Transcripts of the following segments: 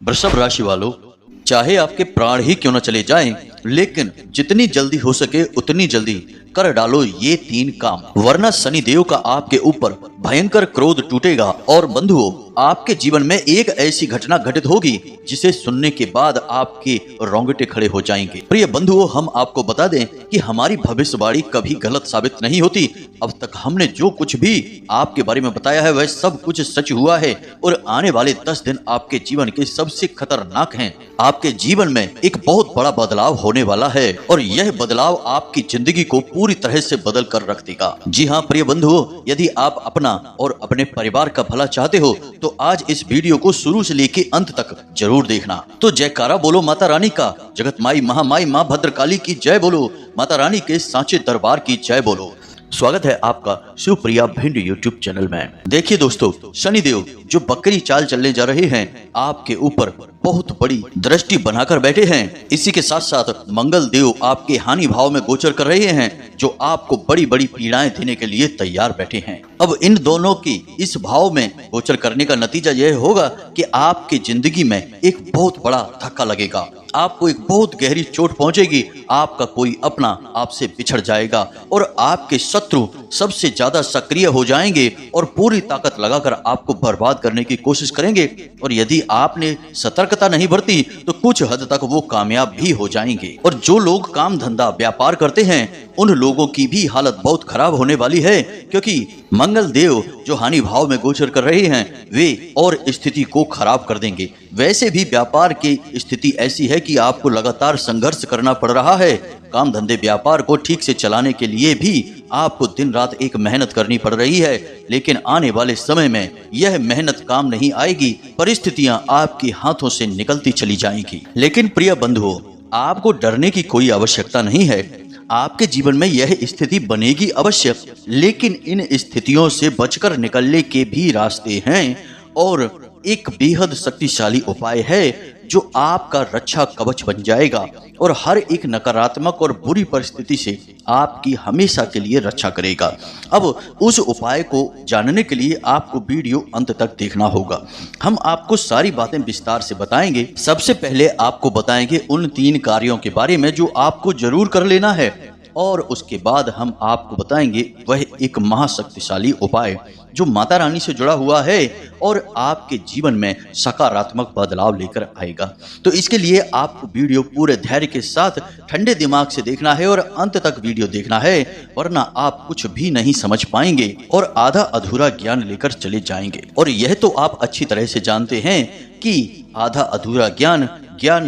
वृषभ राशि वालों, चाहे आपके प्राण ही क्यों न चले जाएं, लेकिन जितनी जल्दी हो सके उतनी जल्दी कर डालो ये 3 काम, वरना शनि देव का आपके ऊपर भयंकर क्रोध टूटेगा। और बंधुओं, आपके जीवन में एक ऐसी घटना घटित होगी जिसे सुनने के बाद आपके रोंगटे खड़े हो जाएंगे। प्रिय बंधुओं, हम आपको बता दें कि हमारी भविष्यवाणी कभी गलत साबित नहीं होती। अब तक हमने जो कुछ भी आपके बारे में बताया है वह सब कुछ सच हुआ है और आने वाले 10 दिन आपके जीवन के सबसे खतरनाक हैं। आपके जीवन में एक बहुत बड़ा बदलाव होने वाला है और यह बदलाव आपकी जिंदगी को पूरी तरह से बदल कर रख देगा। जी हाँ प्रिय बंधुओं, यदि आप अपना और अपने परिवार का भला चाहते हो तो आज इस वीडियो को शुरू से लेकर अंत तक जरूर देखना। तो जयकारा बोलो माता रानी का, जगत माई महामाई माँ भद्रकाली की जय बोलो, माता रानी के सांचे दरबार की जय बोलो। स्वागत है आपका शिवप्रिया भिंड यूट्यूब चैनल में। देखिए दोस्तों, शनिदेव जो बकरी चाल चलने जा रहे हैं, आपके ऊपर बहुत बड़ी दृष्टि बनाकर बैठे हैं। इसी के साथ साथ मंगल देव आपके हानि भाव में गोचर कर रहे हैं, जो आपको बड़ी बड़ी पीड़ाएं देने के लिए तैयार बैठे हैं। अब इन दोनों की इस भाव में गोचर करने का नतीजा यह होगा कि आपकी जिंदगी में एक बहुत बड़ा धक्का लगेगा, आपको एक बहुत गहरी चोट पहुंचेगी, आपका कोई अपना आपसे बिछड़ जाएगा और आपके शत्रु सबसे ज्यादा सक्रिय हो जाएंगे और पूरी ताकत लगाकर आपको बर्बाद करने की कोशिश करेंगे। और यदि आपने सतर्कता नहीं बरती तो कुछ हद तक वो कामयाब भी हो जाएंगे। और जो लोग काम धंधा व्यापार करते हैं उन लोगों की भी हालत बहुत खराब होने वाली है, क्योंकि मंगल देव जो हानि भाव में गोचर कर रहे हैं वे और स्थिति को खराब कर देंगे। वैसे भी व्यापार की स्थिति ऐसी है कि आपको लगातार संघर्ष करना पड़ रहा है। काम धंधे व्यापार को ठीक से चलाने के लिए भी आपको दिन रात एक मेहनत करनी पड़ रही है, लेकिन आने वाले समय में यह मेहनत काम नहीं आएगी, परिस्थितियां आपके हाथों से निकलती चली जाएंगी। लेकिन प्रिय बंधुओं, आपको डरने की कोई आवश्यकता नहीं है। आपके जीवन में यह स्थिति बनेगी अवश्य, लेकिन इन स्थितियों से बचकर निकलने के भी रास्ते हैं और एक बेहद शक्तिशाली उपाय है जो आपका रक्षा कवच बन जाएगा और हर एक नकारात्मक और बुरी परिस्थिति से आपकी हमेशा के लिए रक्षा करेगा। अब उस उपाय को जानने के लिए आपको वीडियो अंत तक देखना होगा। हम आपको सारी बातें विस्तार से बताएंगे। सबसे पहले आपको बताएंगे उन 3 कार्यों के बारे में जो आपको जरूर कर लेना है, और उसके बाद हम आपको बताएंगे वह एक महाशक्तिशाली उपाय जो माता रानी से जुड़ा हुआ है और आपके जीवन में सकारात्मक बदलाव लेकर आएगा। तो इसके लिए आपको वीडियो पूरे धैर्य के साथ ठंडे दिमाग से देखना है और अंत तक वीडियो देखना है, वरना आप कुछ भी नहीं समझ पाएंगे और आधा अधूरा ज्ञान लेकर चले जाएंगे। और यह तो आप अच्छी तरह से जानते हैं कि आधा अधूरा ज्ञान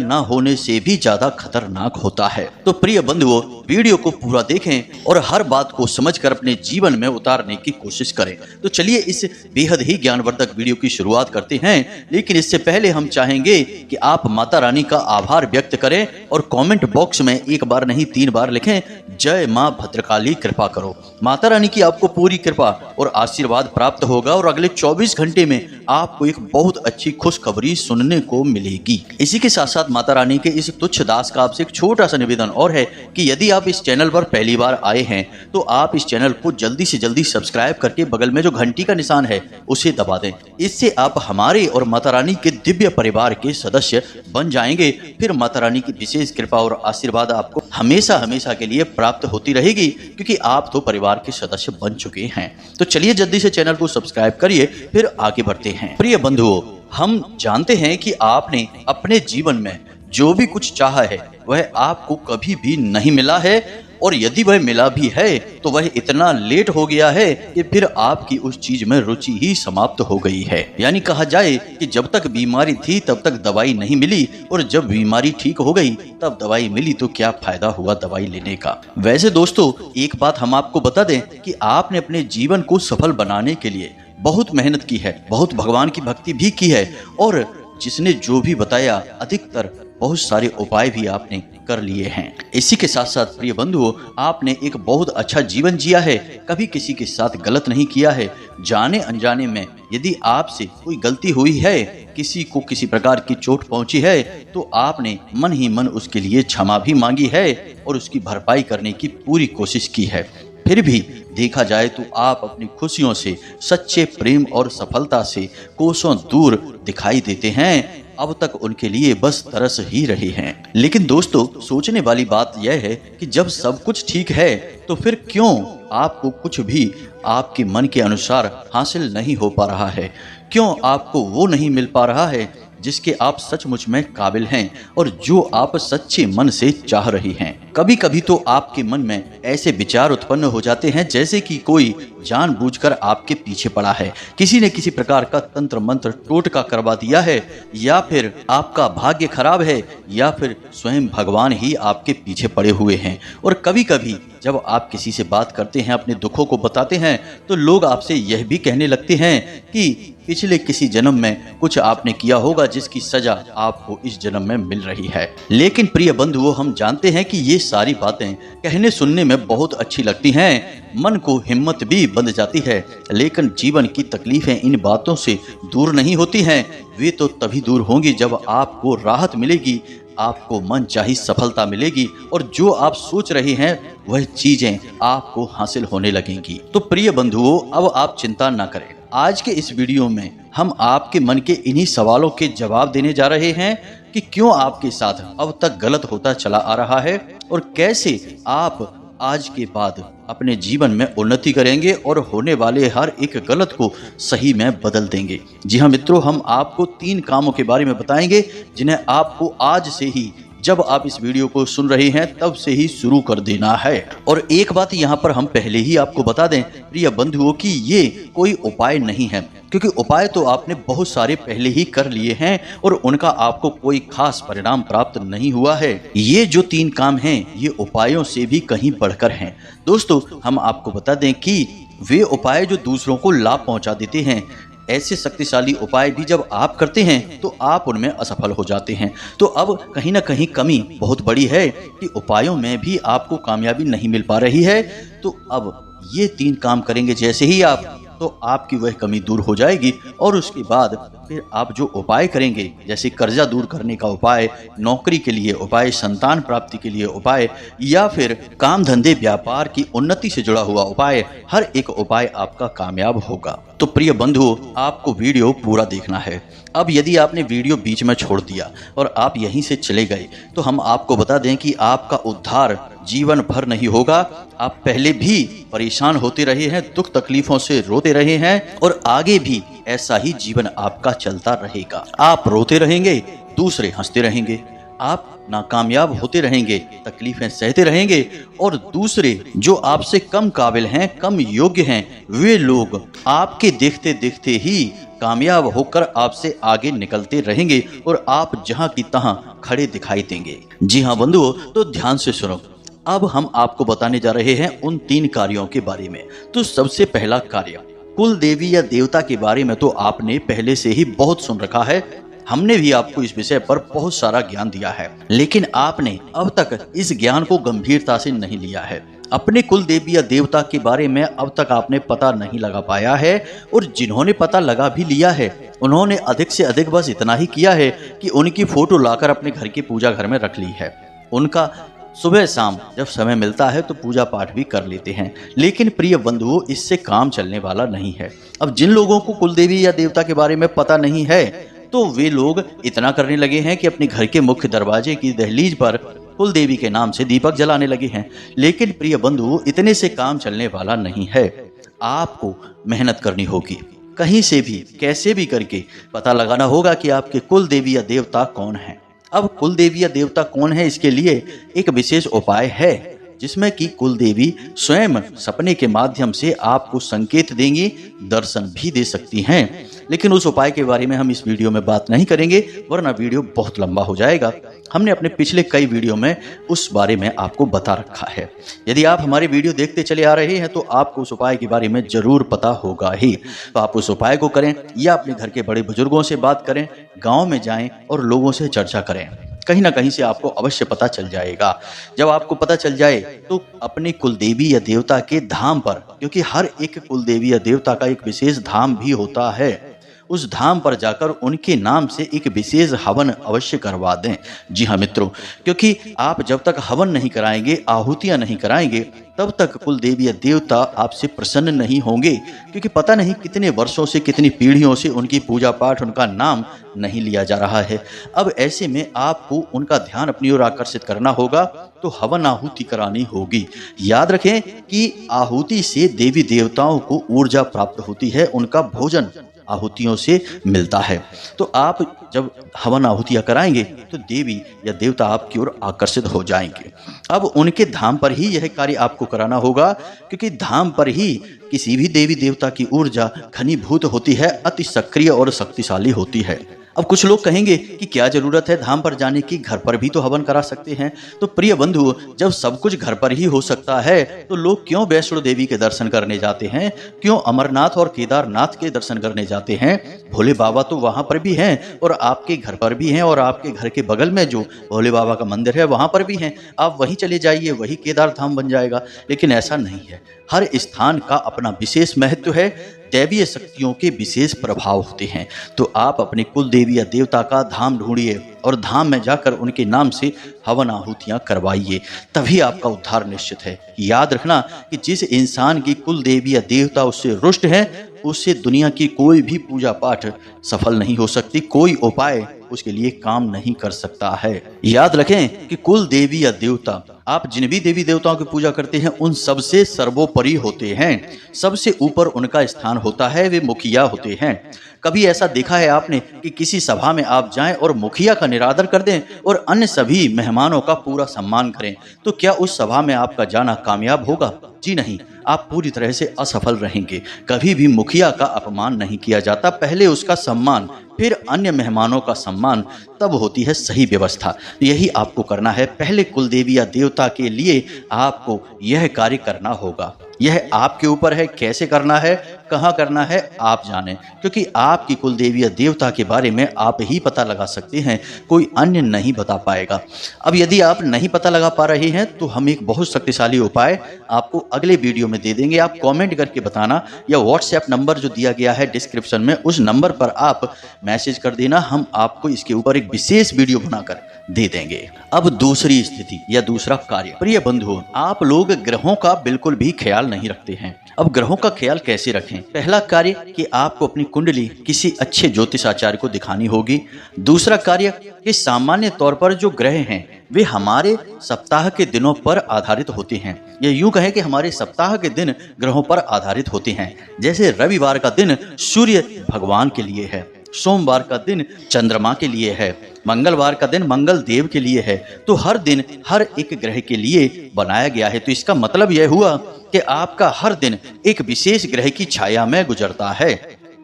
न होने से भी ज्यादा खतरनाक होता है। तो प्रिय बंधुओं, वीडियो को पूरा देखें और हर बात को समझकर अपने जीवन में उतारने की कोशिश करें। तो चलिए इस बेहद ही ज्ञानवर्धक वीडियो की शुरुआत करते हैं, लेकिन इससे पहले हम चाहेंगे कि आप माता रानी का आभार व्यक्त करें और कमेंट बॉक्स में 1 बार नहीं 3 बार लिखें, जय माँ भद्रकाली कृपा करो। माता रानी की आपको पूरी कृपा और आशीर्वाद प्राप्त होगा और अगले 24 घंटे में आपको एक बहुत अच्छी खुशखबरी सुनने को मिलेगी। इसी के साथ साथ माता रानी के इस तुच्छ दास का आपसे एक छोटा सा निवेदन और है कि यदि आप इस चैनल पर पहली बार आए हैं तो आप इस चैनल को जल्दी से जल्दी सब्सक्राइब करके बगल में जो घंटी का निशान है उसे दबा दें। इससे आप हमारे और माता रानी के दिव्य परिवार के सदस्य बन जाएंगे। फिर माता रानी की विशेष कृपा और आशीर्वाद आपको हमेशा हमेशा के लिए प्राप्त होती रहेगी, क्योंकि आप तो परिवार के सदस्य बन चुके हैं। तो चलिए जल्दी से चैनल को सब्सक्राइब करिए, फिर आगे बढ़ते हैं। प्रिय बंधुओं, हम जानते हैं कि आपने अपने जीवन में जो भी कुछ चाहा है वह आपको कभी भी नहीं मिला है, और यदि वह मिला भी है तो वह इतना लेट हो गया है कि फिर आपकी उस चीज में रुचि ही समाप्त हो गई है। यानी कहा जाए कि जब तक बीमारी थी तब तक दवाई नहीं मिली, और जब बीमारी ठीक हो गई तब दवाई मिली तो क्या फायदा हुआ दवाई लेने का। वैसे दोस्तों, एक बात हम आपको बता दें कि आपने अपने जीवन को सफल बनाने के लिए बहुत मेहनत की है, बहुत भगवान की भक्ति भी की है, और जिसने जो भी बताया अधिकतर बहुत सारे उपाय भी आपने कर लिए हैं। इसी के साथ साथ प्रिय बंधुओं, आपने एक बहुत अच्छा जीवन जिया है, कभी किसी के साथ गलत नहीं किया है। जाने अनजाने में यदि आपसे कोई गलती हुई है, किसी को किसी प्रकार की चोट पहुंची है, तो आपने मन ही मन उसके लिए क्षमा भी मांगी है और उसकी भरपाई करने की पूरी कोशिश की है। फिर भी देखा जाए तो आप अपनी खुशियों से, सच्चे प्रेम और सफलता से कोसों दूर दिखाई देते हैं। अब तक उनके लिए बस तरस ही रहे हैं। लेकिन दोस्तों, सोचने वाली बात यह है कि जब सब कुछ ठीक है तो फिर क्यों आपको कुछ भी आपके मन के अनुसार हासिल नहीं हो पा रहा है? क्यों आपको वो नहीं मिल पा रहा है जिसके आप सचमुच में काबिल हैं और जो आप सच्चे मन से चाह रही हैं? कभी कभी तो आपके मन में ऐसे विचार उत्पन्न हो जाते हैं जैसे कि कोई जानबूझकर आपके पीछे पड़ा है, किसी ने किसी प्रकार का तंत्र मंत्र टोटका करवा दिया है, या फिर आपका भाग्य खराब है, या फिर स्वयं भगवान ही आपके पीछे पड़े हुए हैं। और कभी कभी जब आप किसी से बात करते हैं, अपने दुखों को बताते हैं, तो लोग आपसे यह भी कहने लगते हैं कि पिछले किसी जन्म में कुछ आपने किया होगा जिसकी सजा आपको इस जन्म में मिल रही है। लेकिन प्रिय बंधुओं, हम जानते हैं कि ये सारी बातें कहने सुनने में बहुत अच्छी लगती हैं, मन को हिम्मत भी बंध जाती है, लेकिन जीवन की तकलीफें इन बातों से दूर नहीं होती हैं। वे तो तभी दूर होंगी जब आपको राहत मिलेगी, आपको मनचाही सफलता मिलेगी और जो आप सोच रहे हैं वह चीजें आपको हासिल होने लगेंगी। तो प्रिय बंधुओं, अब आप चिंता न करें। आज के इस वीडियो में हम आपके मन के इन्हीं सवालों के जवाब देने जा रहे हैं कि क्यों आपके साथ अब तक गलत होता चला आ रहा है और कैसे आप आज के बाद अपने जीवन में उन्नति करेंगे और होने वाले हर एक गलत को सही में बदल देंगे। जी हाँ मित्रों, हम आपको 3 कामों के बारे में बताएंगे जिन्हें आपको आज से ही, जब आप इस वीडियो को सुन रहे हैं तब से ही शुरू कर देना है। और एक बात यहाँ पर हम पहले ही आपको बता दें प्रिय बंधुओं कि ये कोई उपाय नहीं है, क्योंकि उपाय तो आपने बहुत सारे पहले ही कर लिए हैं और उनका आपको कोई खास परिणाम प्राप्त नहीं हुआ है। ये जो 3 काम हैं ये उपायों से भी कहीं बढ़कर हैं। दोस्तों, हम आपको बता दें कि वे उपाय जो दूसरों को लाभ पहुंचा देते हैं, ऐसे शक्तिशाली उपाय भी जब आप करते हैं तो आप उनमें असफल हो जाते हैं। तो अब कहीं ना कहीं कमी बहुत बड़ी है कि उपायों में भी आपको कामयाबी नहीं मिल पा रही है। तो अब ये 3 काम करेंगे जैसे ही आप, तो आपकी वह कमी दूर हो जाएगी और उसके बाद फिर आप जो उपाय करेंगे, जैसे कर्जा दूर करने का उपाय, नौकरी के लिए उपाय, संतान प्राप्ति के लिए उपाय, या फिर काम धंधे व्यापार की उन्नति से जुड़ा हुआ उपाय, हर एक उपाय आपका कामयाब होगा। तो प्रिय बंधुओं, आपको वीडियो पूरा देखना है। अब यदि आपने वीडियो बीच में छोड़ दिया और आप यहीं से चले गए तो हम आपको बता दें कि आपका उद्धार जीवन भर नहीं होगा। आप पहले भी परेशान होते रहे हैं, दुख तकलीफों से रोते रहे हैं और आगे भी ऐसा ही जीवन आपका चलता रहेगा। आप रोते रहेंगे, दूसरे हंसते रहेंगे, आप नाकामयाब होते रहेंगे, तकलीफें सहते रहेंगे और दूसरे जो आपसे कम काबिल हैं, कम योग्य हैं, वे लोग आपके देखते देखते ही कामयाब होकर आपसे आगे निकलते रहेंगे और आप जहां की तहां खड़े दिखाई देंगे। जी हाँ बंधुओं, तो ध्यान से सुनो। अब हम आपको बताने जा रहे हैं उन 3 कार्यों के बारे में। तो सबसे पहला कार्य, कुल देवी या देवता के बारे में तो आपने पहले से ही बहुत सुन रखा है, हमने भी आपको इस विषय पर बहुत सारा ज्ञान दिया है, लेकिन आपने अब तक इस ज्ञान को गंभीरता से नहीं लिया है। अपने कुल देवी या देवता के बारे में अब तक आपने पता नहीं लगा पाया है और जिन्होंने पता लगा भी लिया है उन्होंने अधिक से अधिक बस इतना ही किया है कि उनकी फोटो लाकर अपने घर के पूजा घर में रख ली है। उनका सुबह शाम जब समय मिलता है तो पूजा पाठ भी कर लेते हैं। लेकिन प्रिय बंधुओं, इससे काम चलने वाला नहीं है। अब जिन लोगों को कुल देवी या देवता के बारे में पता नहीं है तो वे लोग इतना करने लगे हैं कि अपने घर के मुख्य दरवाजे की दहलीज पर कुल देवी के नाम से दीपक जलाने लगे हैं। लेकिन प्रिय बंधुओं, इतने से काम चलने वाला नहीं है। आपको मेहनत करनी होगी, कहीं से भी कैसे भी करके पता लगाना होगा कि आपके कुल देवी या देवता कौन है। अब कुल देवी या देवता कौन है, इसके लिए एक विशेष उपाय है जिसमें कि कुल देवी स्वयं सपने के माध्यम से आपको संकेत देंगी, दर्शन भी दे सकती हैं। लेकिन उस उपाय के बारे में हम इस वीडियो में बात नहीं करेंगे, वरना वीडियो बहुत लंबा हो जाएगा। हमने अपने पिछले कई वीडियो में उस बारे में आपको बता रखा है। यदि आप हमारे वीडियो देखते चले आ रहे हैं तो आपको उस उपाय के बारे में जरूर पता होगा ही। तो आप उस उपाय को करें या अपने घर के बड़े बुजुर्गों से बात करें, गाँव में जाएं और लोगों से चर्चा करें। कहीं ना कहीं से आपको अवश्य पता चल जाएगा। जब आपको पता चल जाए तो अपने कुल देवी या देवता के धाम पर, क्योंकि हर एक कुल देवी या देवता का एक विशेष धाम भी होता है, उस धाम पर जाकर उनके नाम से एक विशेष हवन अवश्य करवा दें। जी हाँ मित्रों, क्योंकि आप जब तक हवन नहीं कराएंगे, आहुतियां नहीं कराएंगे, तब तक कुल देवी या देवता आपसे प्रसन्न नहीं होंगे, क्योंकि पता नहीं कितने वर्षों से, कितनी पीढ़ियों से उनकी पूजा पाठ, उनका नाम नहीं लिया जा रहा है। अब ऐसे में आपको उनका ध्यान अपनी ओर आकर्षित करना होगा, तो हवन आहुति करानी होगी। याद रखें कि आहुति से देवी देवताओं को ऊर्जा प्राप्त होती है, उनका भोजन आहुतियों से मिलता है। तो आप जब हवन आहुतियां कराएंगे तो देवी या देवता आपकी ओर आकर्षित हो जाएंगे। अब उनके धाम पर ही यह कार्य आपको कराना होगा, क्योंकि धाम पर ही किसी भी देवी देवता की ऊर्जा घनीभूत होती है, अति सक्रिय और शक्तिशाली होती है। अब कुछ लोग कहेंगे कि क्या जरूरत है धाम पर जाने की, घर पर भी तो हवन करा सकते हैं। तो प्रिय बंधु, जब सब कुछ घर पर ही हो सकता है तो लोग क्यों वैष्णो देवी के दर्शन करने जाते हैं, क्यों अमरनाथ और केदारनाथ के दर्शन करने जाते हैं। भोले बाबा तो वहां पर भी हैं और आपके घर पर भी हैं, और आपके घर के बगल में जो भोले बाबा का मंदिर है वहां पर भी हैं। आप वहीं चले जाइए, वही केदार धाम बन जाएगा। लेकिन ऐसा नहीं है, हर स्थान का अपना विशेष महत्व है, दैवीय शक्तियों के विशेष प्रभाव होते हैं। तो आप अपने कुल देवी या देवता का धाम ढूंढिए और धाम में जाकर उनके नाम से हवन आहुतियां करवाइए, तभी आपका उद्धार निश्चित है। याद रखना कि जिस इंसान की कुल देवी या देवता उससे रुष्ट है, उससे दुनिया की कोई भी पूजा पाठ सफल नहीं हो सकती, कोई उपाय उसके लिए काम नहीं कर सकता है। याद रखें कि कुल देवी या देवता, आप जिन भी देवी देवताओं की पूजा करते हैं उन सबसे सर्वोपरि होते हैं, सबसे ऊपर उनका स्थान होता है, वे मुखिया होते हैं। कभी ऐसा देखा है आपने कि किसी सभा में आप जाएं और मुखिया का निरादर कर दें और अन्य सभी मेहमानों का पूरा सम्मान करें, तो क्या उस सभा में आपका जाना कामयाब होगा? जी नहीं, आप पूरी तरह से असफल रहेंगे। कभी भी मुखिया का अपमान नहीं किया जाता, पहले उसका सम्मान, फिर अन्य मेहमानों का सम्मान, तब होती है सही व्यवस्था। यही आपको करना है। पहले कुलदेवी या देवता के लिए आपको यह कार्य करना होगा। यह आपके ऊपर है, कैसे करना है, कहाँ करना है, आप जानें, क्योंकि आपकी कुलदेवी या देवता के बारे में आप ही पता लगा सकते हैं, कोई अन्य नहीं बता पाएगा। अब यदि आप नहीं पता लगा पा रहे हैं तो हम एक बहुत शक्तिशाली उपाय आपको अगले वीडियो में दे देंगे। आप कमेंट करके बताना, या व्हाट्सएप नंबर जो दिया गया है डिस्क्रिप्शन में, उस नंबर पर आप मैसेज कर देना, हम आपको इसके ऊपर एक विशेष वीडियो बनाकर दे देंगे। अब दूसरी स्थिति या दूसरा कार्य, प्रिय बंधु, आप लोग ग्रहों का बिल्कुल भी ख्याल नहीं रखते हैं। अब ग्रहों का ख्याल कैसे रखें? पहला कार्य कि आपको अपनी कुंडली किसी अच्छे ज्योतिषाचार्य को दिखानी होगी। दूसरा कार्य कि सामान्य तौर पर जो ग्रह हैं वे हमारे सप्ताह के दिनों पर आधारित होते हैं। ये यूं कहें कि हमारे सप्ताह के दिन ग्रहों पर आधारित होते हैं। जैसे रविवार का दिन सूर्य भगवान के लिए है, सोमवार का दिन चंद्रमा के लिए है, मंगलवार का दिन मंगल देव के लिए है। तो हर दिन हर एक ग्रह के लिए बनाया गया है। तो इसका मतलब यह हुआ कि आपका हर दिन एक विशेष ग्रह की छाया में गुजरता है।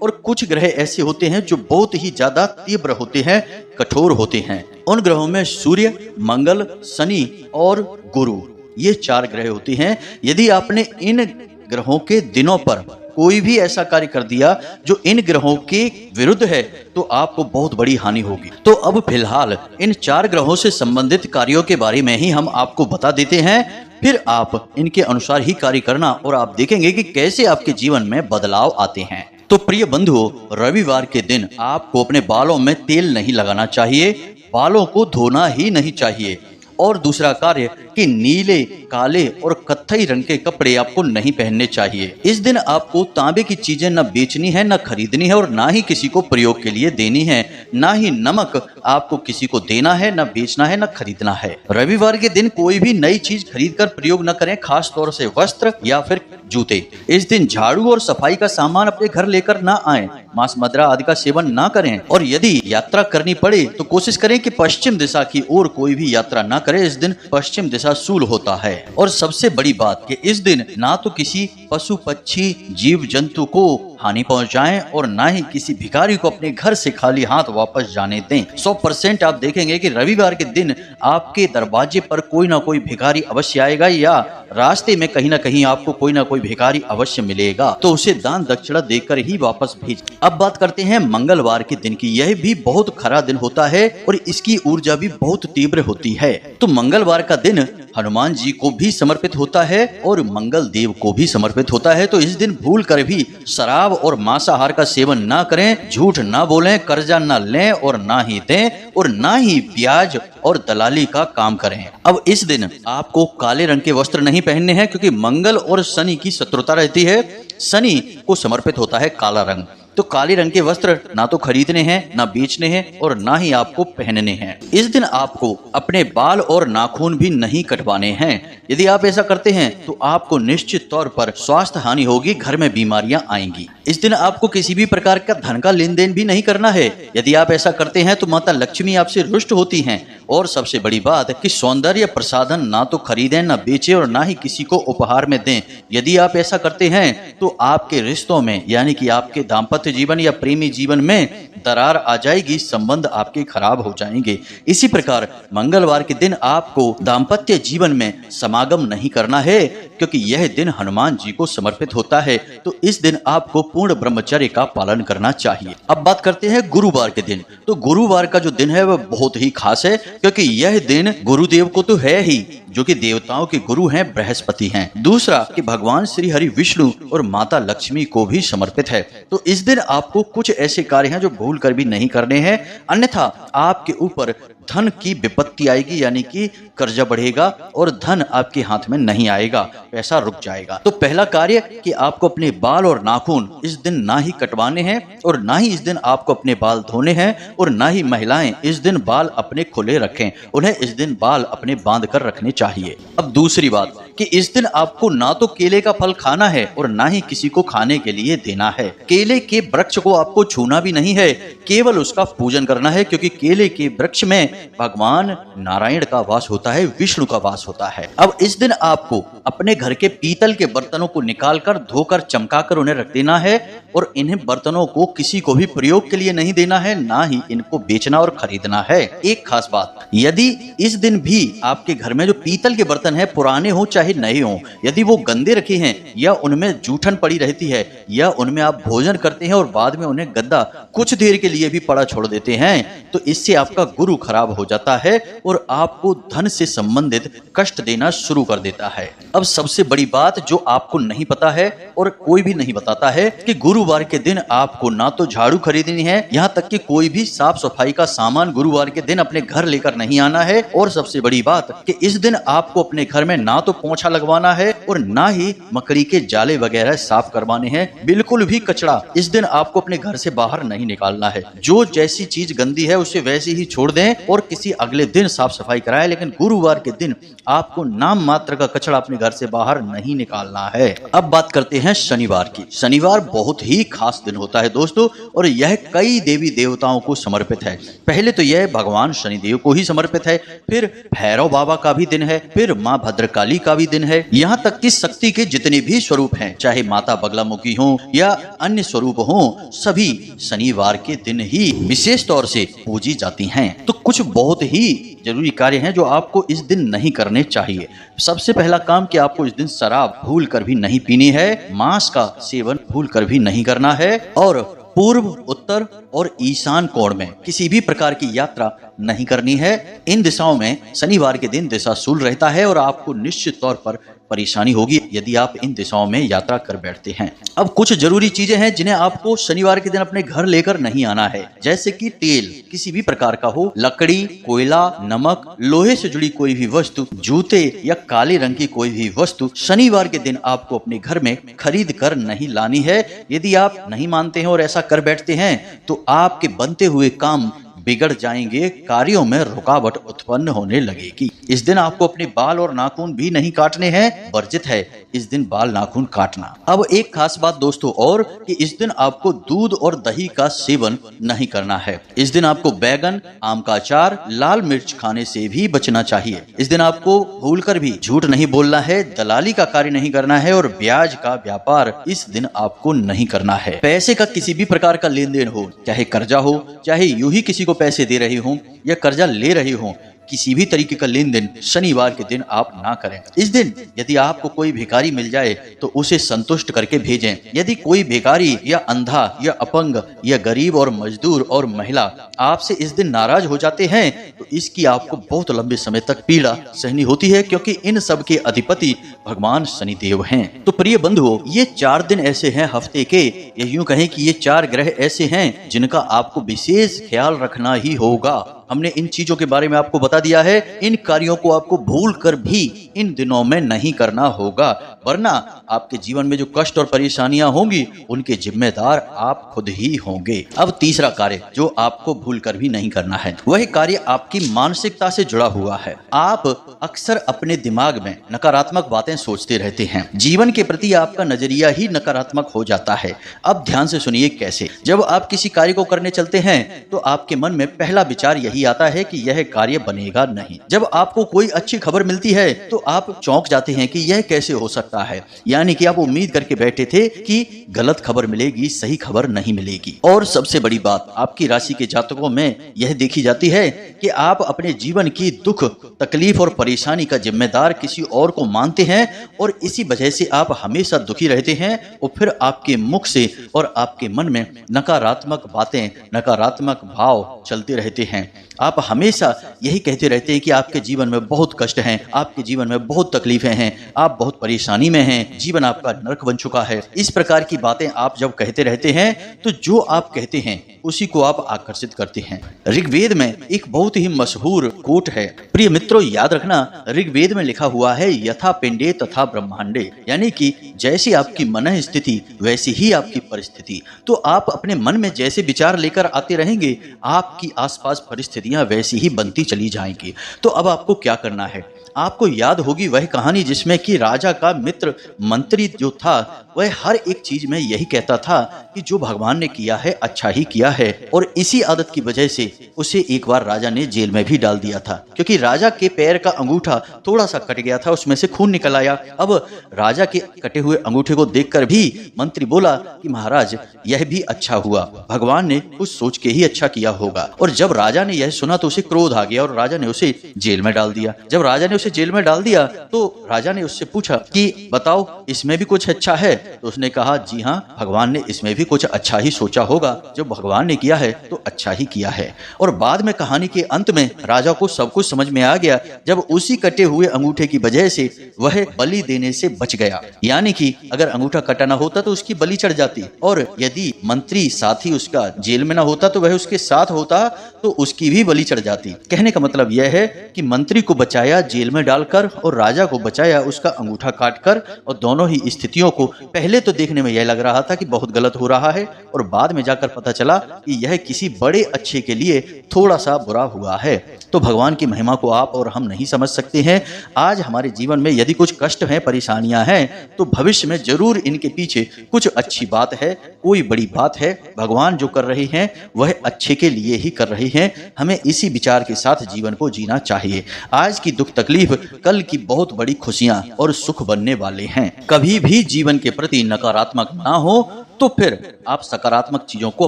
और कुछ ग्रह ऐसे होते हैं जो बहुत ही ज्यादा तीव्र होते हैं, कठोर होते हैं। उन ग्रहों में सूर्य, मंगल, शनि और गुरु, ये 4 ग्रह होते हैं। यदि आपने इन ग्रहों के दिनों पर कोई भी ऐसा कार्य कर दिया जो इन ग्रहों के विरुद्ध है, तो आपको बहुत बड़ी हानि होगी। तो अब फिलहाल इन 4 ग्रहों से संबंधित कार्यों के बारे में ही हम आपको बता देते हैं, फिर आप इनके अनुसार ही कार्य करना और आप देखेंगे कि कैसे आपके जीवन में बदलाव आते हैं। तो प्रिय बंधुओं, रविवार के दिन आपको अपने बालों में तेल नहीं लगाना चाहिए, बालों को धोना ही नहीं चाहिए। और दूसरा कार्य कि नीले, काले और कत्थई रंग के कपड़े आपको नहीं पहनने चाहिए। इस दिन आपको तांबे की चीजें न बेचनी है, न खरीदनी है, और ना ही किसी को प्रयोग के लिए देनी है। ना ही नमक आपको किसी को देना है, न बेचना है, न खरीदना है। रविवार के दिन कोई भी नई चीज खरीदकर प्रयोग न करें, खास तौर से वस्त्र या फिर जूते। इस दिन झाड़ू और सफाई का सामान अपने घर लेकर ना आए, मांस मदिरा आदि का सेवन ना करें, और यदि यात्रा करनी पड़े तो कोशिश करें कि पश्चिम दिशा की ओर कोई भी यात्रा ना करें। इस दिन पश्चिम दिशा शूल होता है। और सबसे बड़ी बात कि इस दिन ना तो किसी पशु पक्षी जीव जंतु को हानि पहुंचाएं और ना ही किसी भिखारी को अपने घर से खाली हाथ वापस जाने दें। 100% आप देखेंगे कि रविवार के दिन आपके दरवाजे पर कोई ना कोई भिखारी अवश्य आएगा, या रास्ते में कहीं ना कहीं आपको कोई ना कोई भिखारी अवश्य मिलेगा, तो उसे दान दक्षिणा देकर ही वापस भेज। अब बात करते हैं मंगलवार के दिन की। यह भी बहुत खरा दिन होता है और इसकी ऊर्जा भी बहुत तीव्र होती है। तो मंगलवार का दिन हनुमान जी को भी समर्पित होता है और मंगल देव को भी समर्पित होता है। तो इस दिन भूल कर भी शराब और मांसाहार का सेवन ना करें, झूठ ना बोलें, कर्जा ना लें और ना ही दें और ना ही ब्याज और दलाली का काम करें। अब इस दिन आपको काले रंग के वस्त्र नहीं पहनने हैं, क्योंकि मंगल और शनि की शत्रुता रहती है। शनि को समर्पित होता है काला रंग। तो काले रंग के वस्त्र ना तो खरीदने हैं, ना बेचने हैं और ना ही आपको पहनने हैं। इस दिन आपको अपने बाल और नाखून भी नहीं कटवाने हैं। यदि आप ऐसा करते हैं तो आपको निश्चित तौर पर स्वास्थ्य हानि होगी, घर में बीमारियां आएंगी। इस दिन आपको किसी भी प्रकार का धन का लेन देन भी नहीं करना है। यदि आप ऐसा करते हैं तो माता लक्ष्मी आपसे रुष्ट होती हैं। और सबसे बड़ी बात कि सौंदर्य प्रसाधन ना तो खरीदें, ना बेचें और ना ही किसी को उपहार में दें। यदि आप ऐसा करते हैं तो आपके रिश्तों में, यानी कि आपके दाम्पत्य जीवन या प्रेमी जीवन में दरार आ जाएगी, संबंध आपके खराब हो जाएंगे। इसी प्रकार मंगलवार के दिन आपको दाम्पत्य जीवन में समागम नहीं करना है, क्योंकि यह दिन हनुमान जी को समर्पित होता है। तो इस दिन आपको पूर्ण ब्रह्मचर्य का पालन करना चाहिए। अब बात करते हैं गुरुवार के दिन। तो गुरुवार का जो दिन है वह बहुत ही खास है, क्योंकि यह दिन गुरुदेव को तो है ही, जो कि देवताओं के गुरु हैं, बृहस्पति हैं। दूसरा कि भगवान श्री हरि विष्णु और माता लक्ष्मी को भी समर्पित है। तो इस दिन आपको कुछ ऐसे कार्य हैं जो भूल कर भी नहीं करने हैं, अन्यथा आपके ऊपर धन की विपत्ति आएगी, यानी कि कर्जा बढ़ेगा और धन आपके हाथ में नहीं आएगा, पैसा रुक जाएगा। तो पहला कार्य कि आपको अपने बाल और नाखून इस दिन ना ही कटवाने हैं और ना ही इस दिन आपको अपने बाल धोने हैं और ना ही महिलाएं इस दिन बाल अपने खुले रखें, उन्हें इस दिन बाल अपने बांध कर रखने चाहिए। अब दूसरी बात कि इस दिन आपको ना तो केले का फल खाना है और ना ही किसी को खाने के लिए देना है। केले के वृक्ष को आपको छूना भी नहीं है, केवल उसका पूजन करना है, क्योंकि केले के वृक्ष में भगवान नारायण का वास होता है, विष्णु का वास होता है। अब इस दिन आपको अपने घर के पीतल के बर्तनों को निकालकर धोकर चमकाकर उन्हें रख देना है और इन्हें बर्तनों को किसी को भी प्रयोग के लिए नहीं देना है, ना ही इनको बेचना और खरीदना है। एक खास बात, यदि इस दिन भी आपके घर में जो पीतल के बर्तन है, पुराने हो चाहे नए हो, यदि वो गंदे रखे हैं या उनमें जूठन पड़ी रहती है या उनमें आप भोजन करते हैं और बाद में उन्हें गंदा कुछ देर के लिए भी पड़ा छोड़ देते हैं, तो इससे आपका गुरु खराब हो जाता है और आपको धन से संबंधित कष्ट देना शुरू कर देता है। अब सबसे बड़ी बात जो आपको नहीं पता है और कोई भी नहीं बताता है कि गुरुवार के दिन आपको ना तो झाड़ू खरीदनी है, यहाँ तक कि कोई भी साफ सफाई का सामान गुरुवार के दिन अपने घर लेकर नहीं आना है। और सबसे बड़ी बात कि इस दिन आपको अपने घर में ना तो पोंछा लगवाना है और ना ही मकड़ी के जाले वगैरह साफ करवाने हैं। बिल्कुल भी कचरा इस दिन आपको अपने घर से बाहर नहीं निकालना है। जो जैसी चीज गंदी है उसे वैसे ही छोड़ दें और किसी अगले दिन साफ सफाई कराएं, लेकिन गुरुवार के दिन आपको नाम मात्र का कचरा अपने घर से बाहर नहीं निकालना है। अब बात करते हैं शनिवार की। शनिवार बहुत ही खास दिन होता है दोस्तों, और यह कई देवी देवताओं को समर्पित है। पहले तो यह भगवान शनिदेव को ही समर्पित है, फिर भैरव बाबा का भी दिन है, फिर माँ भद्रकाली का भी दिन है। यहाँ तक कि शक्ति के जितने भी स्वरूप हैं, चाहे माता बगलामुखी हो या अन्य स्वरूप हो, सभी शनिवार के दिन ही विशेष तौर से पूजी जाती हैं। तो कुछ बहुत ही जरूरी कार्य हैं जो आपको इस दिन नहीं करने चाहिए। सबसे पहला काम कि आपको इस दिन शराब भूल कर भी नहीं पीनी है, मांस का सेवन भूल कर भी नहीं करना है और पूर्व, उत्तर और ईशान कोण में किसी भी प्रकार की यात्रा नहीं करनी है। इन दिशाओं में शनिवार के दिन दिशाशूल रहता है और आपको निश्चित तौर पर परेशानी होगी यदि आप इन दिशाओं में यात्रा कर बैठते हैं। अब कुछ जरूरी चीजें हैं जिन्हें आपको शनिवार के दिन अपने घर लेकर नहीं आना है, जैसे कि तेल किसी भी प्रकार का हो, लकड़ी, कोयला, नमक, लोहे से जुड़ी कोई भी वस्तु, जूते या काले रंग की कोई भी वस्तु शनिवार के दिन आपको अपने घर में खरीद कर नहीं लानी है। यदि आप नहीं मानते हैं और ऐसा कर बैठते हैं तो आपके बनते हुए काम बिगड़ जाएंगे, कार्यों में रुकावट उत्पन्न होने लगेगी। इस दिन आपको अपने बाल और नाखून भी नहीं काटने हैं, वर्जित है इस दिन बाल नाखून काटना। अब एक खास बात दोस्तों और कि इस दिन आपको दूध और दही का सेवन नहीं करना है। इस दिन आपको बैगन, आम का अचार, लाल मिर्च खाने से भी बचना चाहिए। इस दिन आपको भूलकर भी झूठ नहीं बोलना है, दलाली का कार्य नहीं करना है और ब्याज का व्यापार इस दिन आपको नहीं करना है। पैसे का किसी भी प्रकार का लेन देन हो, चाहे कर्जा हो, चाहे यूं ही किसी को पैसे दे रही हो या कर्जा ले रही हो, किसी भी तरीके का लेन देन शनिवार के दिन आप ना करें। इस दिन यदि आपको कोई भिखारी मिल जाए तो उसे संतुष्ट करके भेजें। यदि कोई भिखारी या अंधा या अपंग या गरीब और मजदूर और महिला आपसे इस दिन नाराज हो जाते हैं तो इसकी आपको बहुत लंबे समय तक पीड़ा सहनी होती है, क्योंकि इन सब के अधिपति भगवान शनिदेव हैं। तो प्रिय बंधुओं, ये 4 दिन ऐसे हैं हफ्ते के, या यूं कहें कि ये 4 ग्रह ऐसे हैं जिनका आपको विशेष ख्याल रखना ही होगा। हमने इन चीजों के बारे में आपको बता दिया है। इन कार्यों को आपको भूल कर भी इन दिनों में नहीं करना होगा, वरना आपके जीवन में जो कष्ट और परेशानियां होंगी उनके जिम्मेदार आप खुद ही होंगे। अब तीसरा कार्य जो आपको भूल कर भी नहीं करना है, वह कार्य आपकी मानसिकता से जुड़ा हुआ है। आप अक्सर अपने दिमाग में नकारात्मक बातें सोचते रहते हैं। जीवन के प्रति आपका नजरिया ही नकारात्मक हो जाता है। अब ध्यान से सुनिए कैसे। जब आप किसी कार्य को करने चलते हैं तो आपके मन में पहला विचार यही आता है कि यह कार्य बनेगा नहीं। जब आपको कोई अच्छी खबर मिलती है तो आप चौंक जाते हैं कि यह कैसे हो सकता है, यानी कि आप उम्मीद करके बैठे थे कि गलत खबर मिलेगी, सही खबर नहीं मिलेगी। और सबसे बड़ी बात, आपकी राशि के जातकों में यह देखी जाती है कि आप अपने जीवन की दुख, तकलीफ और परेशानी का जिम्मेदार किसी और को मानते हैं, और इसी वजह से आप हमेशा दुखी रहते हैं। और फिर आपके मुख से और आपके मन में नकारात्मक बातें, नकारात्मक भाव चलते रहते हैं। आप हमेशा यही कहते रहते हैं कि आपके जीवन में बहुत कष्ट हैं, आपके जीवन में बहुत तकलीफें हैं, आप बहुत परेशानी में हैं, जीवन आपका नरक बन चुका है। इस प्रकार की बातें आप जब कहते रहते हैं तो जो आप कहते हैं उसी को आप आकर्षित करते हैं। ऋग्वेद में एक बहुत ही मशहूर कोट है, प्रिय मित्रों याद रखना, ऋग्वेद में लिखा हुआ है यथा पिंडे तथा ब्रह्मांडे, यानी कि जैसी आपकी मन स्थिति वैसी ही आपकी परिस्थिति। तो आप अपने मन में जैसे विचार लेकर आते रहेंगे, आपकी आसपास परिस्थितियां वैसी ही बनती चली जाएंगी। तो अब आपको क्या करना है, आपको याद होगी वह कहानी जिसमें कि राजा का मित्र मंत्री जो था वह हर एक चीज में यही कहता था कि जो भगवान ने किया है अच्छा ही किया है, और इसी आदत की वजह से उसे एक बार राजा ने जेल में भी डाल दिया था, क्योंकि राजा के पैर का अंगूठा थोड़ा सा कट गया था, उसमें से खून निकल आया। अब राजा के कटे हुए अंगूठे को देखकर भी मंत्री बोला कि महाराज यह भी अच्छा हुआ, भगवान ने कुछ सोच के ही अच्छा किया होगा। और जब राजा ने यह सुना तो उसे क्रोध आ गया और राजा ने उसे जेल में डाल दिया। जब राजा ने उसे जेल में डाल दिया तो राजा ने उससे पूछा कि बताओ इसमें भी कुछ अच्छा है, तो उसने कहा जी हाँ, भगवान ने इसमें भी कुछ अच्छा ही सोचा होगा, जो भगवान ने किया है तो अच्छा ही किया है। और बाद में कहानी के अंत में राजा को सब कुछ समझ में आ गया, जब उसी कटे हुए अंगूठे की वजह से वह बलि देने से बच गया। यानी कि अगर अंगूठा कटा ना होता तो उसकी बलि चढ़ जाती, और यदि मंत्री साथी उसका जेल में ना होता तो वह उसके साथ होता तो उसकी भी बलि चढ़ जाती। कहने का मतलब यह है कि मंत्री को बचाया जेल में डालकर और राजा को बचाया उसका अंगूठा काटकर, और दोनों ही स्थितियों को पहले तो देखने में यह लग रहा था कि बहुत गलत हो रहा है, और बाद में जाकर पता चला कि यह किसी बड़े अच्छे के लिए थोड़ा सा बुरा हुआ है। तो भगवान की महिमा को आप और हम नहीं समझ सकते हैं। आज हमारे जीवन में यदि कुछ कष्ट है, परेशानियां हैं, तो भविष्य में जरूर इनके पीछे कुछ अच्छी बात है, कोई बड़ी बात है। भगवान जो कर रहे हैं वह अच्छे के लिए ही कर रहे हैं। हमें इसी विचार के साथ जीवन को जीना चाहिए। आज की दुख तकलीफ कल की बहुत बड़ी खुशियां और सुख बनने वाले हैं। कभी भी जीवन के प्रति नकारात्मक ना हो तो फिर आप सकारात्मक चीजों को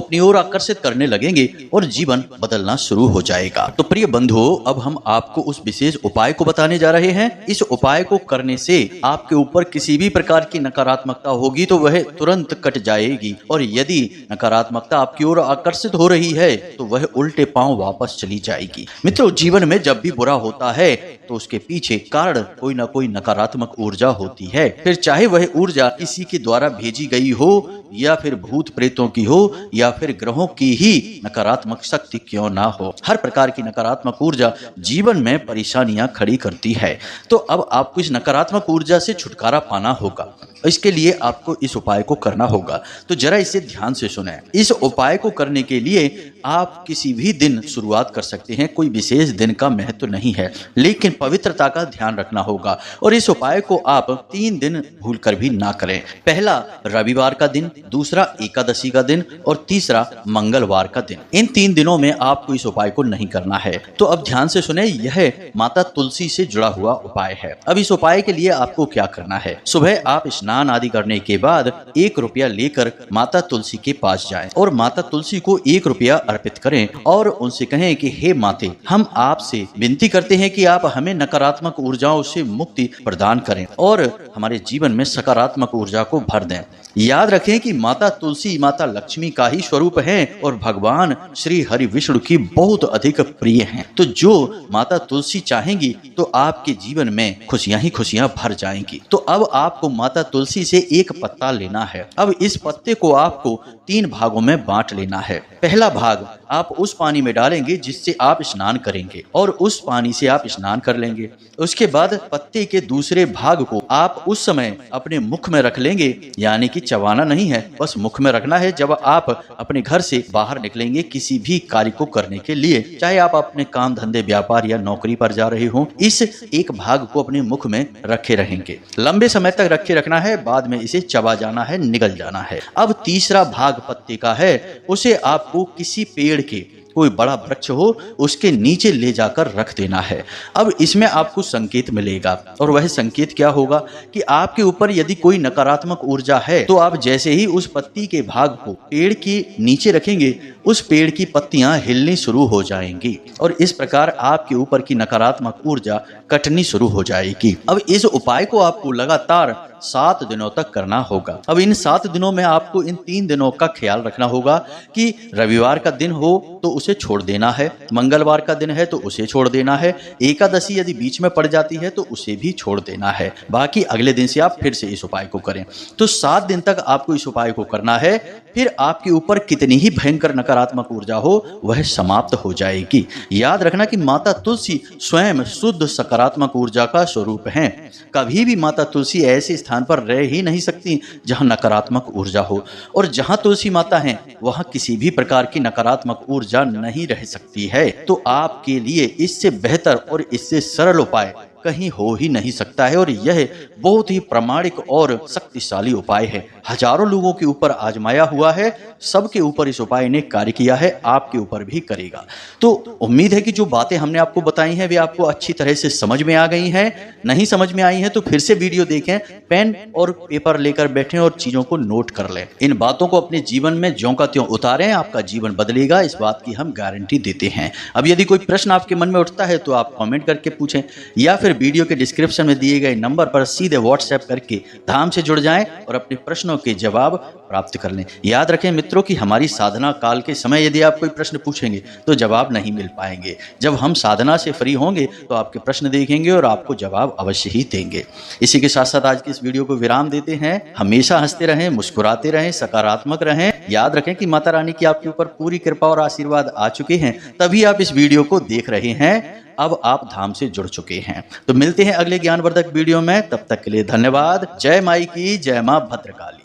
अपनी ओर आकर्षित करने लगेंगे और जीवन बदलना शुरू हो जाएगा। तो प्रिय बंधुओं, अब हम आपको उस विशेष उपाय को बताने जा रहे हैं। इस उपाय को करने से आपके ऊपर किसी भी प्रकार की नकारात्मकता होगी तो वह तुरंत कट जाएगी, और यदि नकारात्मकता आपकी ओर आकर्षित हो रही है तो वह उल्टे पांव वापस चली जाएगी। मित्रों, जीवन में जब भी बुरा होता है तो उसके पीछे कारण कोई ना कोई नकारात्मक ऊर्जा होती है, फिर चाहे वह ऊर्जा किसी के द्वारा भेजी गई हो या फिर भूत प्रेतों की हो या फिर ग्रहों की ही नकारात्मक शक्ति क्यों ना हो। हर प्रकार की नकारात्मक ऊर्जा जीवन में परेशानियां खड़ी करती है। तो अब आपको इस नकारात्मक ऊर्जा से छुटकारा पाना होगा। इसके लिए आपको इस उपाय को करना होगा। तो जरा इसे ध्यान से सुनें। इस उपाय को करने के लिए आप किसी भी दिन शुरुआत कर सकते हैं, कोई विशेष दिन का महत्व नहीं है, लेकिन पवित्रता का ध्यान रखना होगा। और इस उपाय को आप 3 दिन भूलकर भी ना करें। पहला रविवार का दिन, दूसरा एकादशी का दिन और तीसरा मंगलवार का दिन। इन 3 दिनों में आपको इस उपाय को नहीं करना है। तो अब ध्यान से सुने, यह माता तुलसी से जुड़ा हुआ उपाय है। अब इस उपाय के लिए आपको क्या करना है, सुबह आप स्नान स्नान आदि करने के बाद 1 रुपया लेकर माता तुलसी के पास जाएं और माता तुलसी को 1 रुपया अर्पित करें और उनसे कहें कि हे माते, हम आपसे विनती करते हैं कि आप हमें नकारात्मक ऊर्जाओं से मुक्ति प्रदान करें और हमारे जीवन में सकारात्मक ऊर्जा को भर दें। याद रखें कि माता तुलसी माता लक्ष्मी का ही स्वरूप है और भगवान श्री हरि विष्णु की बहुत अधिक प्रिय हैं। तो जो माता तुलसी चाहेंगी तो आपके जीवन में खुशियां ही खुशियां भर जाएंगी। तो अब आपको माता तुलसी से एक पत्ता लेना है। अब इस पत्ते को आपको 3 भागों में बांट लेना है। पहला भाग आप उस पानी में डालेंगे जिससे आप स्नान करेंगे और उस पानी से आप स्नान कर लेंगे। उसके बाद पत्ते के दूसरे भाग को आप उस समय अपने मुख में रख लेंगे, यानी कि चबाना नहीं है, बस मुख में रखना है। जब आप अपने घर से बाहर निकलेंगे किसी भी कार्य को करने के लिए, चाहे आप अपने काम धंधे व्यापार या नौकरी पर जा रहे हो, इस एक भाग को अपने मुख में रखे रहेंगे। लंबे समय तक रखे रखना है, बाद में इसे चबा जाना है, निगल जाना है। अब तीसरा भाग पत्ते का है, उसे आपको किसी पेड़ के, कोई बड़ा वृक्ष हो, उसके नीचे ले जाकर रख देना है। अब इसमें आपको संकेत मिलेगा और वह संकेत क्या होगा कि आपके ऊपर यदि कोई नकारात्मक ऊर्जा है तो आप जैसे ही उस पत्ती के भाग को पेड़ के नीचे रखेंगे, उस पेड़ की पत्तियां हिलनी शुरू हो जाएंगी और इस प्रकार आपके ऊपर की नकारात्मक ऊर्जा कटनी शुरू हो जाएगी। अब इस उपाय को आपको लगातार 7 दिनों तक करना होगा। अब इन 7 दिनों में आपको इन 3 दिनों का ख्याल रखना होगा कि रविवार का दिन हो तो उसे छोड़ देना है, मंगलवार का दिन है तो उसे छोड़ देना है, एकादशी यदि बीच में पड़ जाती है तो उसे भी छोड़ देना है। बाकी अगले दिन से आप फिर से इस उपाय को करें। तो 7 दिन तक आपको इस उपाय को करना है। फिर आपके ऊपर कितनी ही भयंकर नकारात्मक ऊर्जा हो वह समाप्त हो जाएगी। याद रखना कि माता तुलसी स्वयं शुद्ध सकारात्मक ऊर्जा का स्वरूप है। कभी भी माता तुलसी ऐसे स्थान पर रह ही नहीं सकती जहां नकारात्मक ऊर्जा हो, और जहां तुलसी माता है वहां किसी भी प्रकार की नकारात्मक ऊर्जा नहीं रह सकती है। तो आपके लिए इससे बेहतर और इससे सरल उपाय कहीं हो ही नहीं सकता है और यह बहुत ही प्रामाणिक और शक्तिशाली उपाय है। हजारों लोगों के ऊपर आजमाया हुआ है, सबके ऊपर इस उपाय ने कार्य किया है, आपके ऊपर भी करेगा। तो उम्मीद है कि जो बातें हमने आपको बताई हैं वे आपको अच्छी तरह से समझ में आ गई हैं। नहीं समझ में आई हैं तो फिर से वीडियो देखें, पेन और पेपर लेकर बैठें और चीजों को नोट कर लें। इन बातों को अपने जीवन में ज्यों का त्यों उतारें, आपका जीवन बदलेगा, इस बात की हम गारंटी देते हैं। अब यदि कोई प्रश्न आपके मन में उठता है तो आप कमेंट करके पूछें या फिर वीडियो के डिस्क्रिप्शन में दिए गए नंबर पर सीधे व्हाट्सएप करके धाम से जुड़ जाएं और अपने प्रश्नों के जवाब प्राप्त कर लें। याद रखें मित्रों कि हमारी साधना काल के समय यदि आप कोई प्रश्न पूछेंगे तो जवाब नहीं मिल पाएंगे। जब हम साधना से फ्री होंगे तो आपके प्रश्न देखेंगे और आपको जवाब अवश्य ही देंगे। इसी के साथ साथ आज की इस वीडियो को विराम देते हैं। हमेशा हंसते रहें, मुस्कुराते रहें, सकारात्मक रहें। याद रखें कि माता रानी की आपके ऊपर पूरी कृपा और आशीर्वाद आ चुके हैं, तभी आप इस वीडियो को देख रहे हैं। अब आप धाम से जुड़ चुके हैं। तो मिलते हैं अगले ज्ञानवर्धक वीडियो में, तब तक के लिए धन्यवाद। जय माई की, जय मां भद्रकाली।